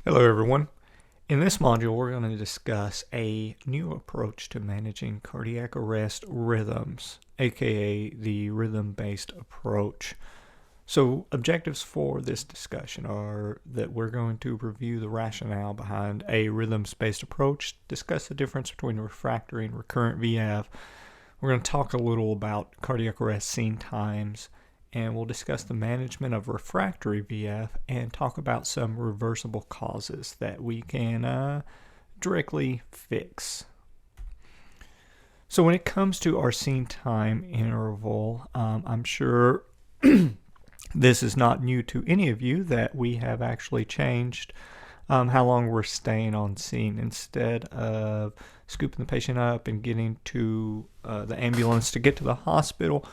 Hello everyone. In this module, we're going to discuss a new approach to managing cardiac arrest rhythms, aka the rhythm-based approach. So objectives for this discussion are that we're going to review the rationale behind a rhythms-based approach, discuss the difference between refractory and recurrent VF. We're going to talk a little about cardiac arrest scene times, and we'll discuss the management of refractory VF and talk about some reversible causes that we can directly fix. So when it comes to our scene time interval, I'm sure this is not new to any of you that we have actually changed how long we're staying on scene. Instead of scooping the patient up and getting to the ambulance to get to the hospital,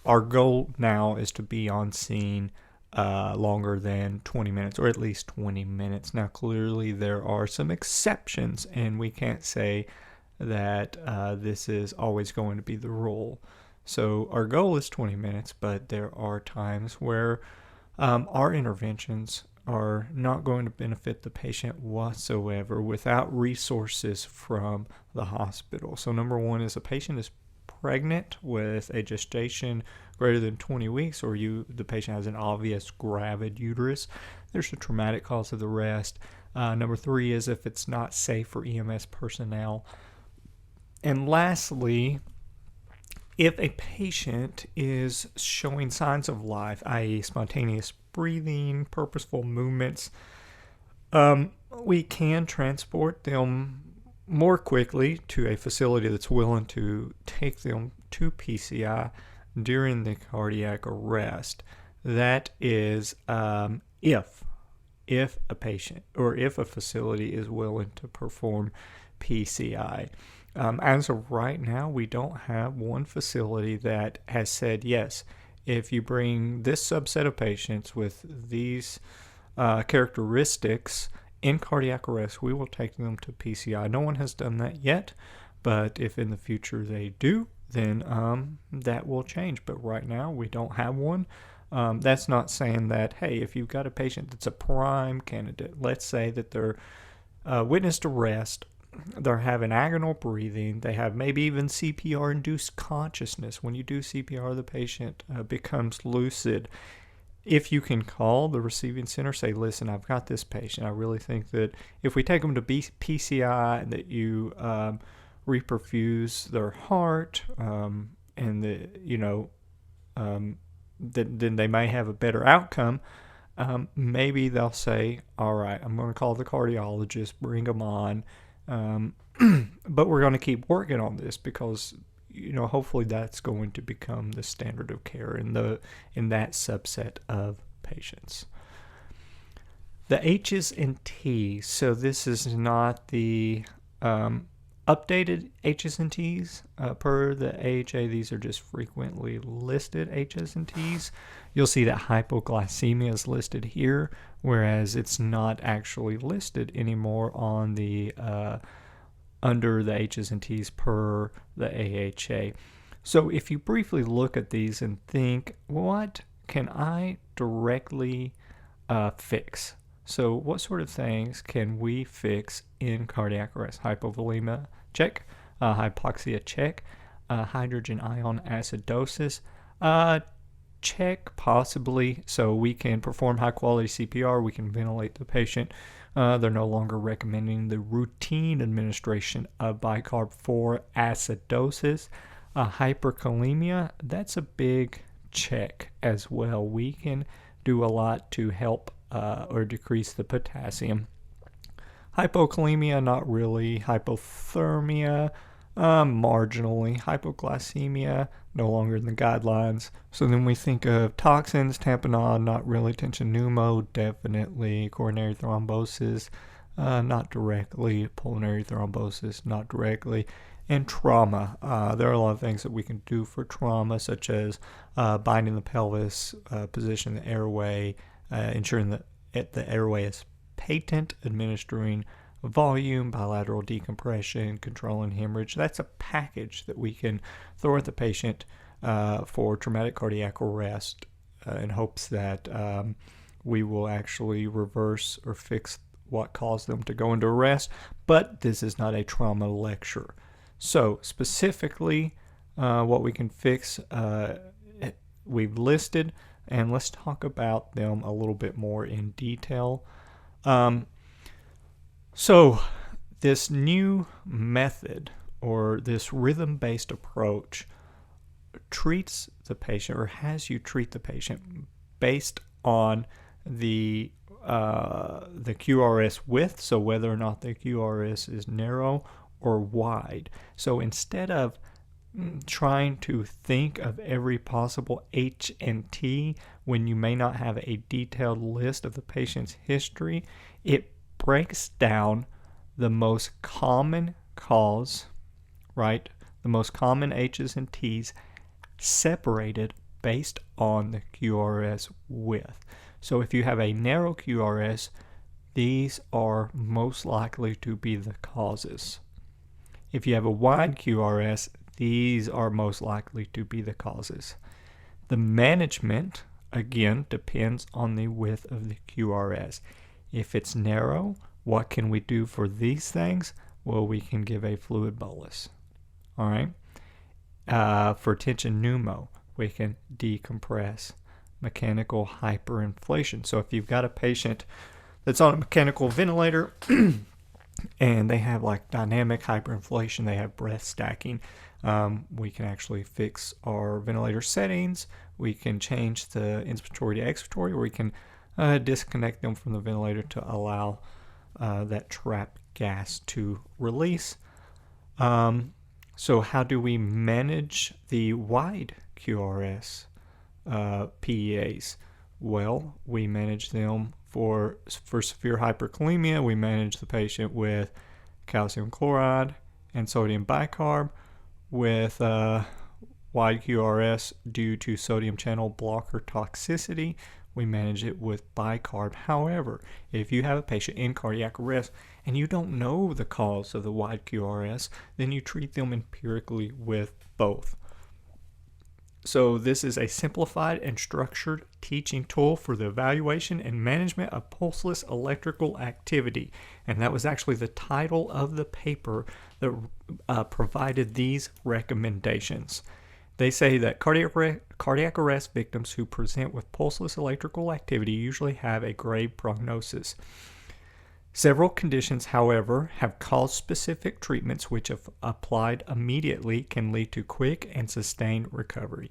our goal now is to be on scene longer than 20 minutes, or at least 20 minutes. Now, clearly, there are some exceptions, and we can't say that this is always going to be the rule. So our goal is 20 minutes, but there are times where our interventions are not going to benefit the patient whatsoever without resources from the hospital. So number one is a patient is pregnant with a gestation greater than 20 weeks, or the patient has an obvious gravid uterus, there's a traumatic cause of arrest. Number three is if it's not safe for EMS personnel. And lastly, if a patient is showing signs of life, i.e. spontaneous breathing, purposeful movements, we can transport them more quickly to a facility that's willing to take them to PCI during the cardiac arrest. That is if a patient or if a facility is willing to perform PCI. As of right now, we don't have one facility that has said, yes, if you bring this subset of patients with these characteristics in cardiac arrest, we will take them to PCI. No one has done that yet, but if in the future they do, then that will change. But right now, we don't have one. That's not saying that, hey, if you've got a patient that's a prime candidate, let's say that they're witnessed arrest, they're having agonal breathing, they have maybe even CPR-induced consciousness. When you do CPR, the patient becomes lucid. If you can call the receiving center, say, listen, I've got this patient. I really think that if we take them to PCI, that you reperfuse their heart, and then they may have a better outcome. Maybe they'll say, all right, I'm going to call the cardiologist, bring them on. But we're going to keep working on this because hopefully that's going to become the standard of care in that subset of patients. The H's and T's. So this is not the updated H's and T's per the AHA. These are just frequently listed H's and T's. You'll see that hypoglycemia is listed here, whereas it's not actually listed anymore on the under the H's and T's per the AHA. So if you briefly look at these and think, what can I directly fix? So what sort of things can we fix in cardiac arrest? Hypovolemia, check. Hypoxia, check. Hydrogen ion acidosis, check, possibly. So we can perform high quality CPR, we can ventilate the patient. They're no longer recommending the routine administration of bicarb for acidosis. Hyperkalemia, that's a big check as well. We can do a lot to help or decrease the potassium. Hypokalemia, not really. Hypothermia, marginally. Hypoglycemia, no longer in the guidelines. So then we think of toxins, tamponade, not really. Tension pneumo, definitely. Coronary thrombosis, not directly. Pulmonary thrombosis, not directly. And trauma. There are a lot of things that we can do for trauma, such as binding the pelvis, position the airway, ensuring that the airway is patent, administering volume, bilateral decompression, controlling hemorrhage. That's a package that we can throw at the patient for traumatic cardiac arrest in hopes that we will actually reverse or fix what caused them to go into arrest, but this is not a trauma lecture. So specifically, what we can fix, we've listed, and let's talk about them a little bit more in detail. So this new method, or this rhythm-based approach, treats the patient, or has you treat the patient based on the QRS width, so whether or not the QRS is narrow or wide. So instead of trying to think of every possible H and T when you may not have a detailed list of the patient's history, it breaks down the most common cause, right? The most common H's and T's separated based on the QRS width. So if you have a narrow QRS, these are most likely to be the causes. If you have a wide QRS, these are most likely to be the causes. The management, again, depends on the width of the QRS. If it's narrow, what can we do for these things? Well, we can give a fluid bolus. All right. For tension pneumo, we can decompress. Mechanical hyperinflation. So if you've got a patient that's on a mechanical ventilator and they have like dynamic hyperinflation, they have breath stacking, we can actually fix our ventilator settings. We can change the inspiratory to expiratory, or we can disconnect them from the ventilator to allow that trapped gas to release. So how do we manage the wide QRS PEAs? Well, we manage them for severe hyperkalemia. We manage the patient with calcium chloride and sodium bicarb. With wide QRS due to sodium channel blocker toxicity, we manage it with bicarb. However, if you have a patient in cardiac arrest and you don't know the cause of the wide QRS, then you treat them empirically with both. So this is a simplified and structured teaching tool for the evaluation and management of pulseless electrical activity. And that was actually the title of the paper that provided these recommendations. They say that cardiac arrest victims who present with pulseless electrical activity usually have a grave prognosis. Several conditions, however, have cause-specific treatments which, if applied immediately, can lead to quick and sustained recovery.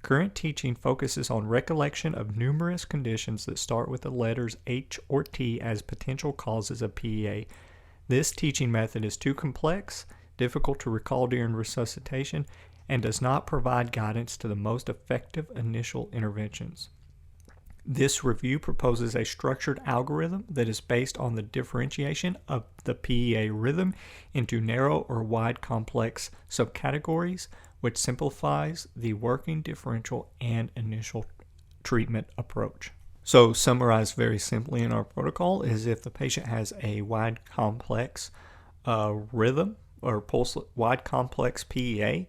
Current teaching focuses on recollection of numerous conditions that start with the letters H or T as potential causes of PEA. This teaching method is too complex, difficult to recall during resuscitation, and does not provide guidance to the most effective initial interventions. This review proposes a structured algorithm that is based on the differentiation of the PEA rhythm into narrow or wide complex subcategories, which simplifies the working differential and initial treatment approach. So, summarized very simply in our protocol is if the patient has a wide complex rhythm or wide complex PEA,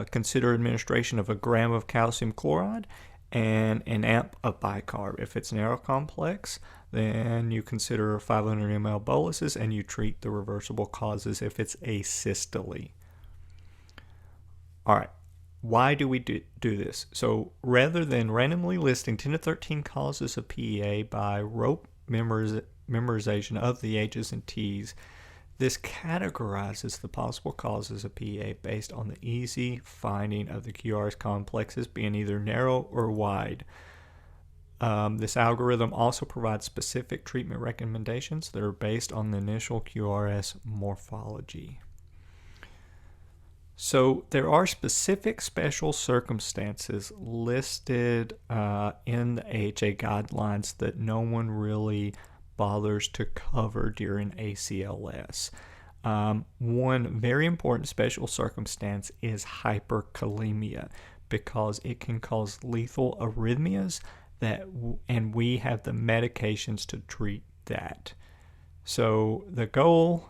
consider administration of 1 gram of calcium chloride and an amp of bicarb. If it's narrow complex, then you consider 500 ml boluses and you treat the reversible causes if it's asystole. All right, why do we do this? So rather than randomly listing 10 to 13 causes of PEA by rote memorization of the H's and T's, this categorizes the possible causes of PEA based on the easy finding of the QRS complexes being either narrow or wide. This algorithm also provides specific treatment recommendations that are based on the initial QRS morphology. So there are specific special circumstances listed in the AHA guidelines that no one really bothers to cover during ACLS. One very important special circumstance is hyperkalemia, because it can cause lethal arrhythmias and we have the medications to treat that. So the goal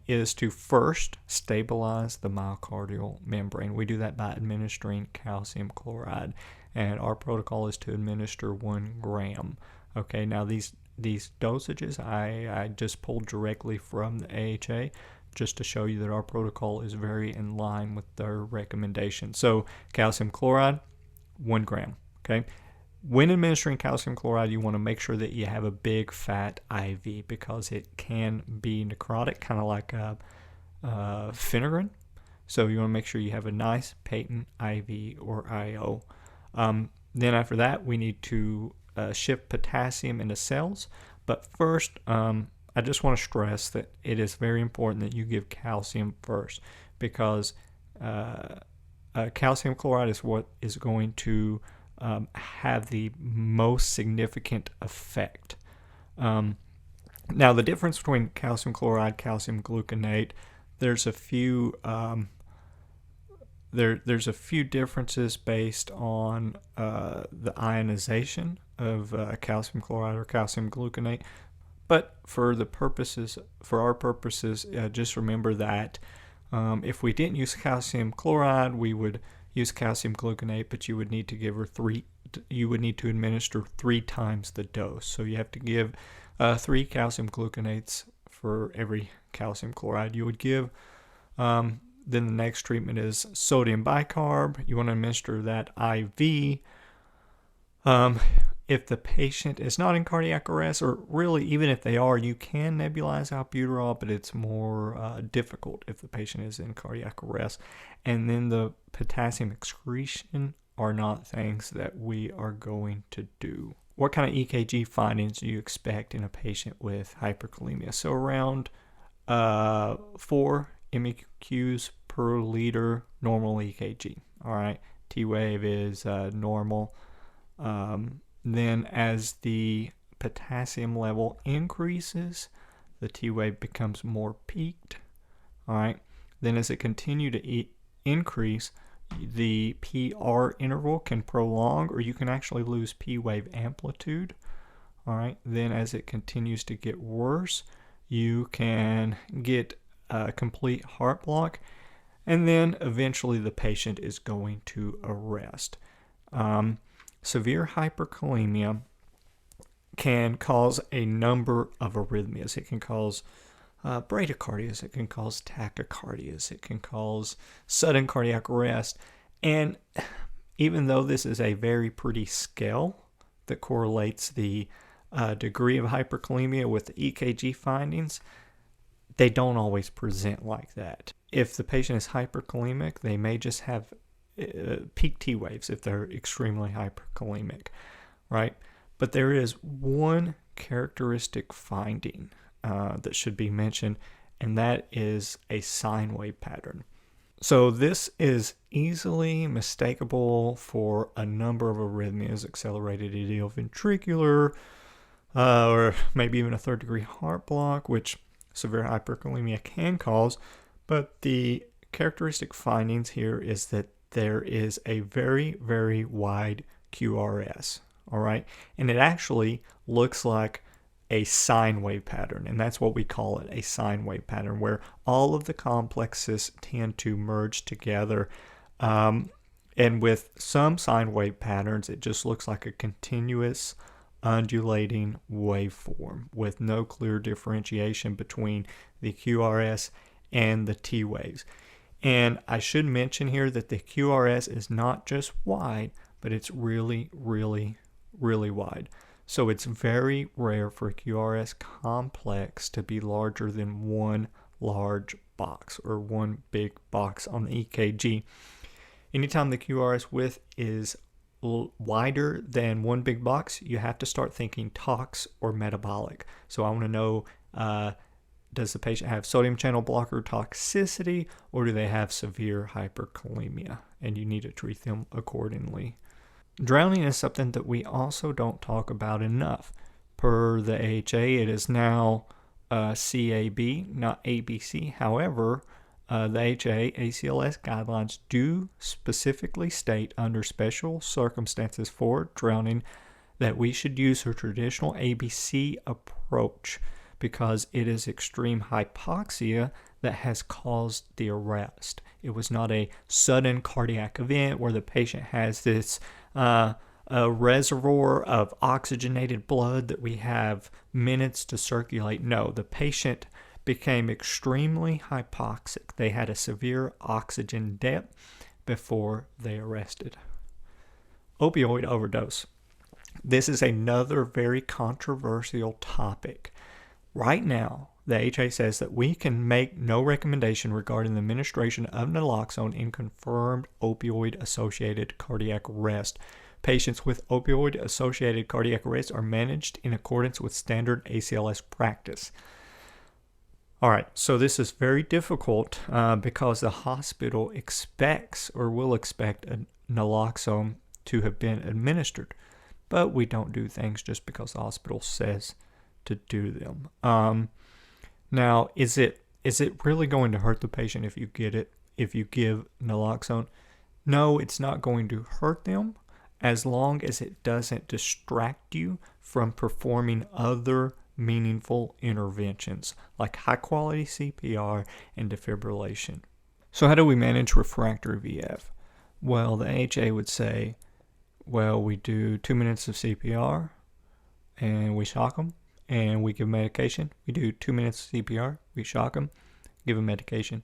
is to first stabilize the myocardial membrane. We do that by administering calcium chloride, and our protocol is to administer 1 gram. Okay, now these these dosages, I just pulled directly from the AHA just to show you that our protocol is very in line with their recommendation. So calcium chloride, 1 gram, okay? When administering calcium chloride, you want to make sure that you have a big fat IV because it can be necrotic, kind of like Phenergan. So you want to make sure you have a nice patent IV or IO. Then after that, we need to shift potassium into cells. But first, I just want to stress that it is very important that you give calcium first because calcium chloride is what is going to have the most significant effect. Now, the difference between calcium chloride, calcium gluconate, there's a few there's a few differences based on the ionization of calcium chloride or calcium gluconate. But for our purposes, just remember that if we didn't use calcium chloride, we would use calcium gluconate, but you would need to administer 3 times the dose. So you have to give 3 calcium gluconates for every calcium chloride you would give. Then the next treatment is sodium bicarb. You want to administer that IV. If the patient is not in cardiac arrest, or really even if they are, you can nebulize albuterol, but it's more difficult if the patient is in cardiac arrest. And then the potassium excretion are not things that we are going to do. What kind of EKG findings do you expect in a patient with hyperkalemia? So around 4 MEQs per liter normal EKG. All right, T-wave is normal. Then as the potassium level increases, the T-wave becomes more peaked. All right. Then as it continues to increase, the PR interval can prolong, or you can actually lose P-wave amplitude. All right. Then as it continues to get worse, you can get a complete heart block, and then eventually the patient is going to arrest. Severe hyperkalemia can cause a number of arrhythmias. It can cause bradycardias, it can cause tachycardias, it can cause sudden cardiac arrest. And even though this is a very pretty scale that correlates the degree of hyperkalemia with the EKG findings, they don't always present like that. If the patient is hyperkalemic, they may just have peak T waves if they're extremely hyperkalemic, right? But there is one characteristic finding that should be mentioned, and that is a sine wave pattern. So this is easily mistakable for a number of arrhythmias, accelerated idioventricular, or maybe even a third-degree heart block, which severe hyperkalemia can cause. But the characteristic findings here is that there is a very, very wide QRS, all right? And it actually looks like a sine wave pattern, and that's what we call it, a sine wave pattern, where all of the complexes tend to merge together. And with some sine wave patterns, it just looks like a continuous undulating waveform with no clear differentiation between the QRS and the T waves. And I should mention here that the QRS is not just wide, but it's really, really, really wide. So it's very rare for a QRS complex to be larger than one large box or one big box on the EKG. Anytime the QRS width is wider than one big box, you have to start thinking tox or metabolic. So I want to know, does the patient have sodium channel blocker toxicity, or do they have severe hyperkalemia? And you need to treat them accordingly. Drowning is something that we also don't talk about enough. Per the AHA, it is now CAB, not ABC. However, the AHA ACLS guidelines do specifically state under special circumstances for drowning that we should use a traditional ABC approach because it is extreme hypoxia that has caused the arrest. It was not a sudden cardiac event where the patient has this a reservoir of oxygenated blood that we have minutes to circulate. No, the patient became extremely hypoxic. They had a severe oxygen debt before they arrested. Opioid overdose. This is another very controversial topic. Right now, the HA says that we can make no recommendation regarding the administration of naloxone in confirmed opioid-associated cardiac arrest. Patients with opioid-associated cardiac arrest are managed in accordance with standard ACLS practice. All right, so this is very difficult because the hospital expects or will expect a naloxone to have been administered, but we don't do things just because the hospital says to do them. Now, is it really going to hurt the patient if you give naloxone? No, it's not going to hurt them as long as it doesn't distract you from performing other meaningful interventions like high-quality CPR and defibrillation. So how do we manage refractory VF? Well, the HA would say, well, we do 2 minutes of CPR and we shock them and we give medication. We do 2 minutes of CPR, we shock them, give them medication.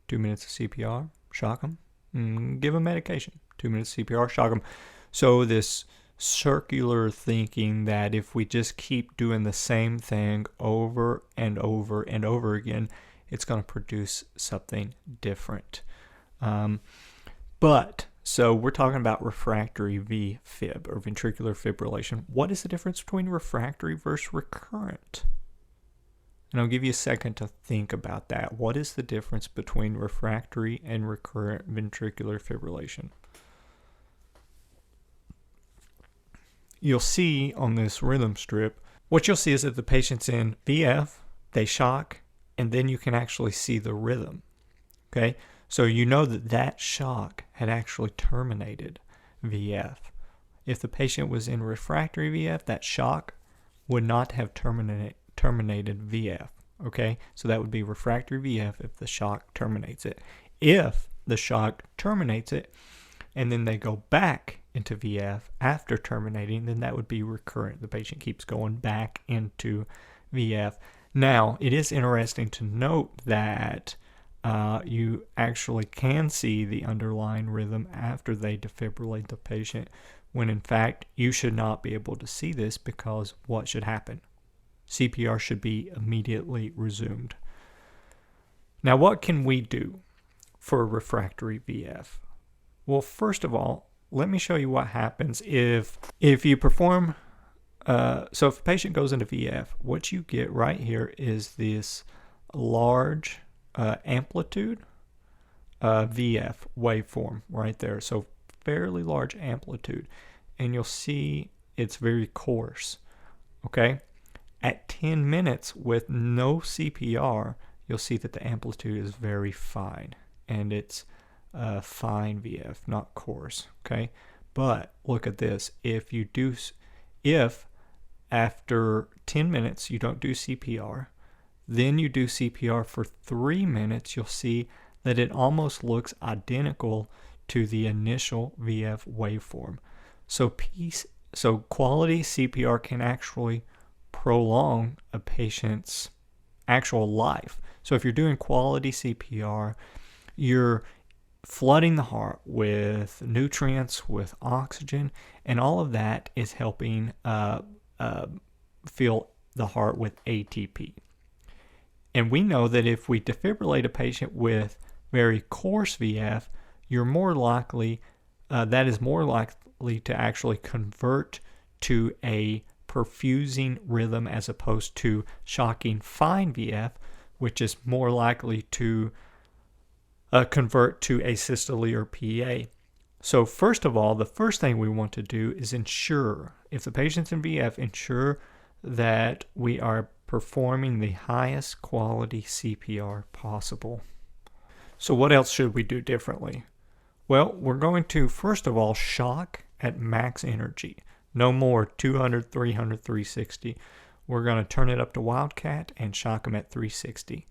2 minutes of CPR, shock them, give them medication. 2 minutes of CPR, shock them. So this circular thinking that if we just keep doing the same thing over and over and over again, it's going to produce something different. So we're talking about refractory VFib or ventricular fibrillation. What is the difference between refractory versus recurrent? And I'll give you a second to think about that. What is the difference between refractory and recurrent ventricular fibrillation? You'll see on this rhythm strip, what you'll see is that the patient's in VF, they shock, and then you can actually see the rhythm. Okay, so you know that shock had actually terminated VF. If the patient was in refractory VF, that shock would not have terminated VF. Okay, so that would be refractory VF if the shock terminates it. If the shock terminates it, and then they go back into VF after terminating, then that would be recurrent. The patient keeps going back into VF. Now, it is interesting to note that you actually can see the underlying rhythm after they defibrillate the patient, when in fact you should not be able to see this, because what should happen? CPR should be immediately resumed. Now, what can we do for refractory VF? Well, first of all, let me show you what happens if you perform, so if a patient goes into VF, what you get right here is this large amplitude VF waveform right there. So fairly large amplitude, and you'll see it's very coarse. Okay, at 10 minutes with no CPR, you'll see that the amplitude is very fine, and it's fine VF, not coarse. Okay, but look at this. If after 10 minutes you don't do CPR, then you do CPR for 3 minutes, you'll see that it almost looks identical to the initial VF waveform. So quality CPR can actually prolong a patient's actual life. So if you're doing quality CPR, you're flooding the heart with nutrients, with oxygen, and all of that is helping fill the heart with ATP. And we know that if we defibrillate a patient with very coarse VF, you're more likely, that is more likely to actually convert to a perfusing rhythm as opposed to shocking fine VF, which is more likely to convert to asystole or PA. So first of all, the first thing we want to do is ensure, if the patient's in VF, ensure that we are performing the highest quality CPR possible. So what else should we do differently? Well, we're going to first of all shock at max energy. No more 200, 300, 360. We're going to turn it up to Wildcat and shock them at 360.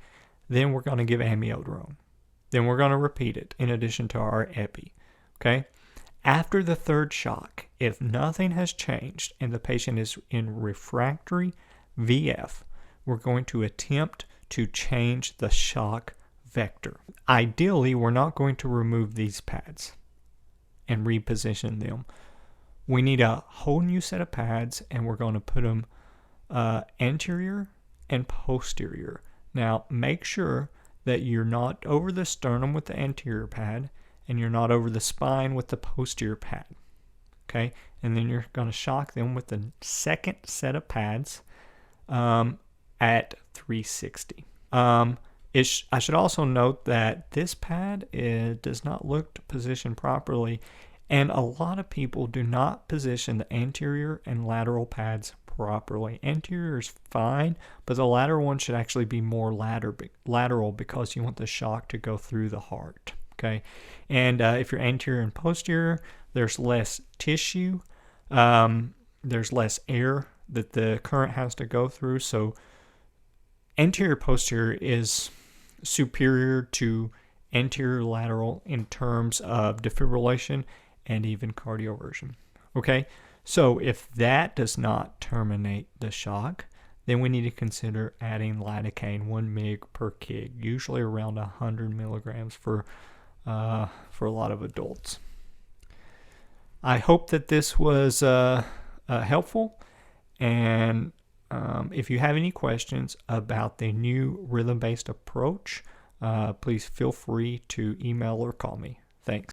Then we're going to give amiodarone. Then we're going to repeat it in addition to our epi. Okay? After the third shock, if nothing has changed and the patient is in refractory VF, we're going to attempt to change the shock vector. Ideally, we're not going to remove these pads and reposition them. We need a whole new set of pads, and we're going to put them anterior and posterior. Now, make sure that you're not over the sternum with the anterior pad and you're not over the spine with the posterior pad. Okay, and then you're going to shock them with the second set of pads at 360. I should also note that this pad does not look to position properly, and a lot of people do not position the anterior and lateral pads properly. Anterior is fine, but the lateral one should actually be more lateral because you want the shock to go through the heart. Okay, and if you're anterior and posterior, there's less tissue, there's less air that the current has to go through. So anterior posterior is superior to anterior lateral in terms of defibrillation and even cardioversion. Okay, so if that does not terminate the shock, then we need to consider adding lidocaine 1 mg per kg, usually around 100 milligrams for a lot of adults. I hope that this was helpful, and if you have any questions about the new rhythm-based approach, please feel free to email or call me. Thanks.